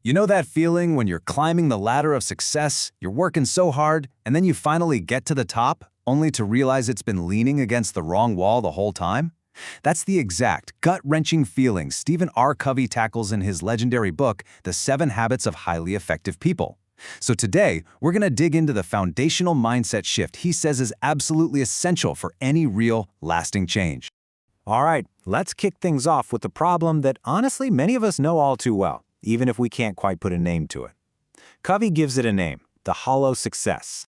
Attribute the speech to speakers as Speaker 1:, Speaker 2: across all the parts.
Speaker 1: You know that feeling when you're climbing the ladder of success, you're working so hard, and then you finally get to the top, only to realize it's been leaning against the wrong wall the whole time? That's the exact gut-wrenching feeling Stephen R. Covey tackles in his legendary book, The 7 Habits of Highly Effective People. So today, we're going to dig into the foundational mindset shift he says is absolutely essential for any real, lasting change.
Speaker 2: All right, let's kick things off with the problem that honestly many of us know all too well, even if we can't quite put a name to it. Covey gives it a name, the hollow success.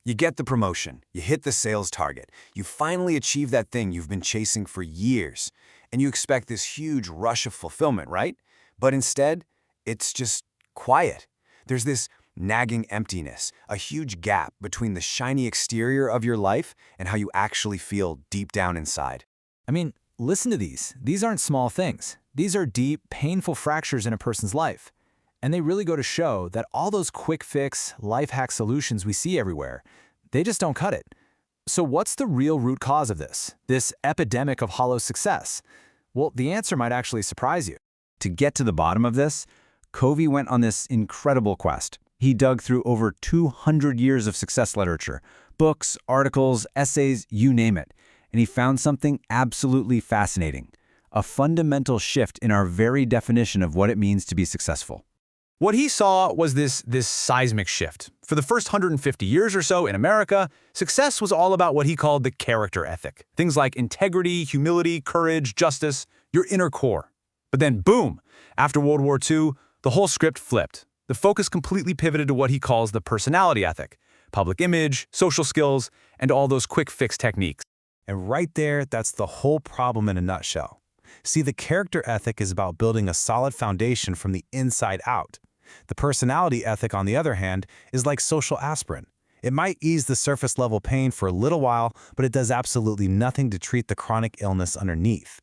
Speaker 1: You get the promotion, you hit the sales target, you finally achieve that thing you've been chasing for years, and you expect this huge rush of fulfillment, right? But instead, it's just quiet. There's this nagging emptiness, a huge gap between the shiny exterior of your life and how you actually feel deep down inside.
Speaker 3: I mean, listen to these. These aren't small things. These are deep, painful fractures in a person's life. And they really go to show that all those quick fix, life hack solutions we see everywhere, they just don't cut it. So what's the real root cause of this epidemic of hollow success? Well, the answer might actually surprise you.
Speaker 2: To get to the bottom of this, Covey went on this incredible quest. He dug through over 200 years of success literature, books, articles, essays, you name it, and he found something absolutely fascinating, a fundamental shift in our very definition of what it means to be successful.
Speaker 3: What he saw was this seismic shift. For the first 150 years or so in America, success was all about what he called the character ethic. Things like integrity, humility, courage, justice, your inner core. But then boom, after World War II, the whole script flipped. The focus completely pivoted to what he calls the personality ethic, public image, social skills, and all those quick fix techniques.
Speaker 2: And right there, that's the whole problem in a nutshell. See, the character ethic is about building a solid foundation from the inside out. The personality ethic, on the other hand, is like social aspirin. It might ease the surface-level pain for a little while, but it does absolutely nothing to treat the chronic illness underneath.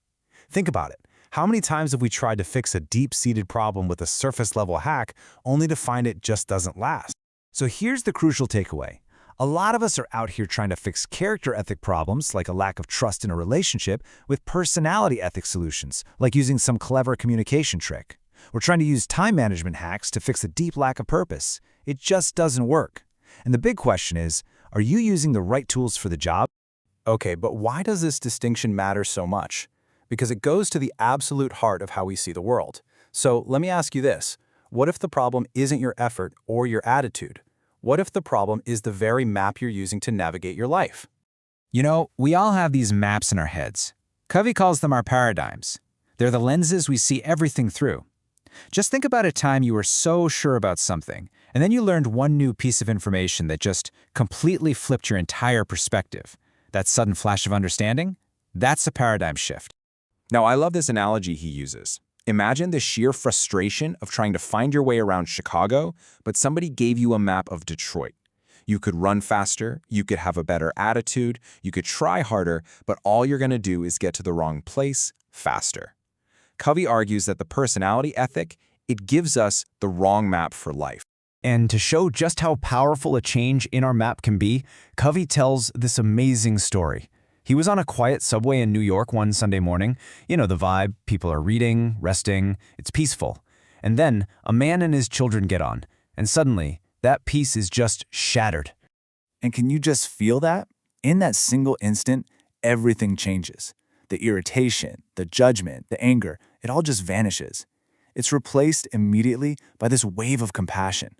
Speaker 2: Think about it. How many times have we tried to fix a deep-seated problem with a surface-level hack, only to find it just doesn't last? So here's the crucial takeaway. A lot of us are out here trying to fix character ethic problems, like a lack of trust in a relationship, with personality ethic solutions, like using some clever communication trick. We're trying to use time management hacks to fix a deep lack of purpose. It just doesn't work. And the big question is, are you using the right tools for the job?
Speaker 4: Okay, but why does this distinction matter so much? Because it goes to the absolute heart of how we see the world. So let me ask you this. What if the problem isn't your effort or your attitude? What if the problem is the very map you're using to navigate your life?
Speaker 2: You know, we all have these maps in our heads. Covey calls them our paradigms. They're the lenses we see everything through. Just think about a time you were so sure about something, and then you learned one new piece of information that just completely flipped your entire perspective. That sudden flash of understanding? That's a paradigm shift.
Speaker 4: Now, I love this analogy he uses. Imagine the sheer frustration of trying to find your way around Chicago, but somebody gave you a map of Detroit. You could run faster, you could have a better attitude, you could try harder, but all you're going to do is get to the wrong place faster. Covey argues that the personality ethic, it gives us the wrong map for life.
Speaker 3: And to show just how powerful a change in our map can be, Covey tells this amazing story. He was on a quiet subway in New York one Sunday morning. You know the vibe, people are reading, resting, it's peaceful. And then a man and his children get on, and suddenly that peace is just shattered.
Speaker 5: And can you just feel that? In that single instant, everything changes. The irritation, the judgment, the anger, it all just vanishes. It's replaced immediately by this wave of compassion.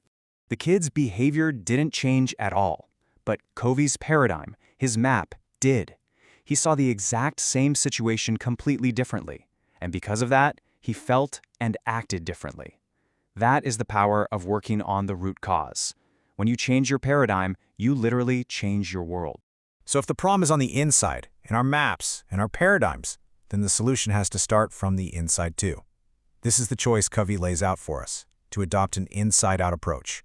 Speaker 6: The kid's behavior didn't change at all, but Covey's paradigm, his map, did. He saw the exact same situation completely differently, and because of that, he felt and acted differently. That is the power of working on the root cause. When you change your paradigm, you literally change your world.
Speaker 2: So if the problem is on the inside, in our maps, and our paradigms, then the solution has to start from the inside too. This is the choice Covey lays out for us, to adopt an inside-out approach.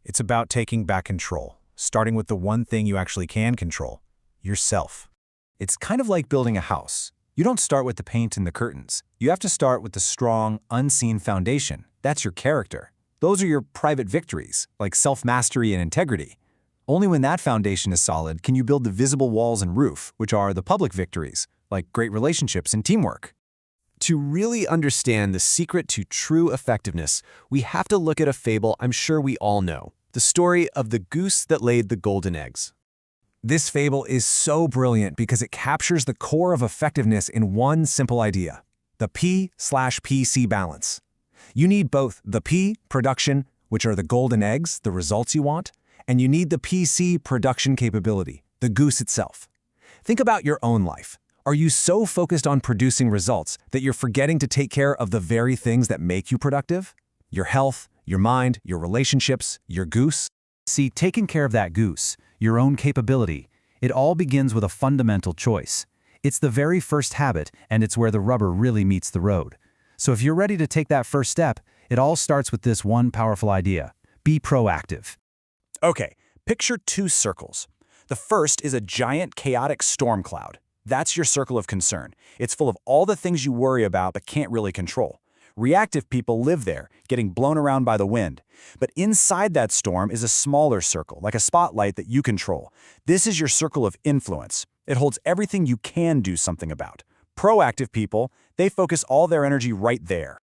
Speaker 2: It's about taking back control, starting with the one thing you actually can control, yourself. It's kind of like building a house. You don't start with the paint and the curtains. You have to start with the strong, unseen foundation. That's your character. Those are your private victories, like self-mastery and integrity. Only when that foundation is solid can you build the visible walls and roof, which are the public victories, like great relationships and teamwork.
Speaker 6: To really understand the secret to true effectiveness, we have to look at a fable I'm sure we all know, the story of the goose that laid the golden eggs.
Speaker 2: This fable is so brilliant because it captures the core of effectiveness in one simple idea: the P/PC balance. You need both the P, production, which are the golden eggs, the results you want, and you need the PC, production capability, the goose itself. Think about your own life. Are you so focused on producing results that you're forgetting to take care of the very things that make you productive? Your health, your mind, your relationships, your goose?
Speaker 1: See, taking care of that goose, your own capability, it all begins with a fundamental choice. It's the very first habit, and it's where the rubber really meets the road. So if you're ready to take that first step, it all starts with this one powerful idea: be proactive.
Speaker 4: Okay, picture two circles. The first is a giant, chaotic storm cloud. That's your circle of concern. It's full of all the things you worry about but can't really control. Reactive people live there, getting blown around by the wind. But inside that storm is a smaller circle, like a spotlight that you control. This is your circle of influence. It holds everything you can do something about. Proactive people, they focus all their energy right there.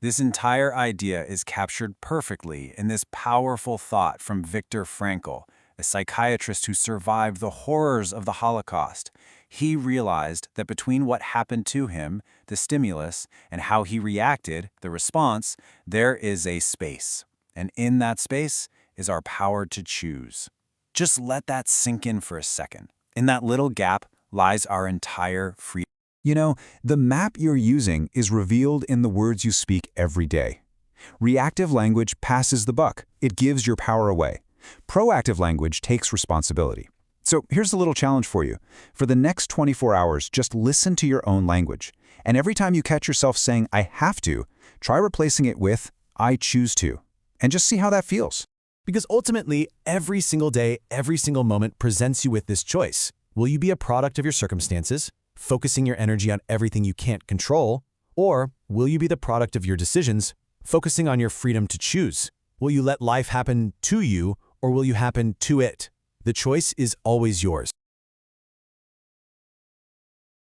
Speaker 1: This entire idea is captured perfectly in this powerful thought from Viktor Frankl, a psychiatrist who survived the horrors of the Holocaust. He realized that between what happened to him, the stimulus, and how he reacted, the response, there is a space. And in that space is our power to choose. Just let that sink in for a second. In that little gap lies our entire freedom.
Speaker 2: You know, the map you're using is revealed in the words you speak every day. Reactive language passes the buck. It gives your power away. Proactive language takes responsibility. So here's a little challenge for you. For the next 24 hours, just listen to your own language. And every time you catch yourself saying, "I have to," try replacing it with, "I choose to." And just see how that feels.
Speaker 6: Because ultimately, every single day, every single moment presents you with this choice. Will you be a product of your circumstances, focusing your energy on everything you can't control? Or will you be the product of your decisions, focusing on your freedom to choose? Will you let life happen to you, or will you happen to it? The choice is always yours.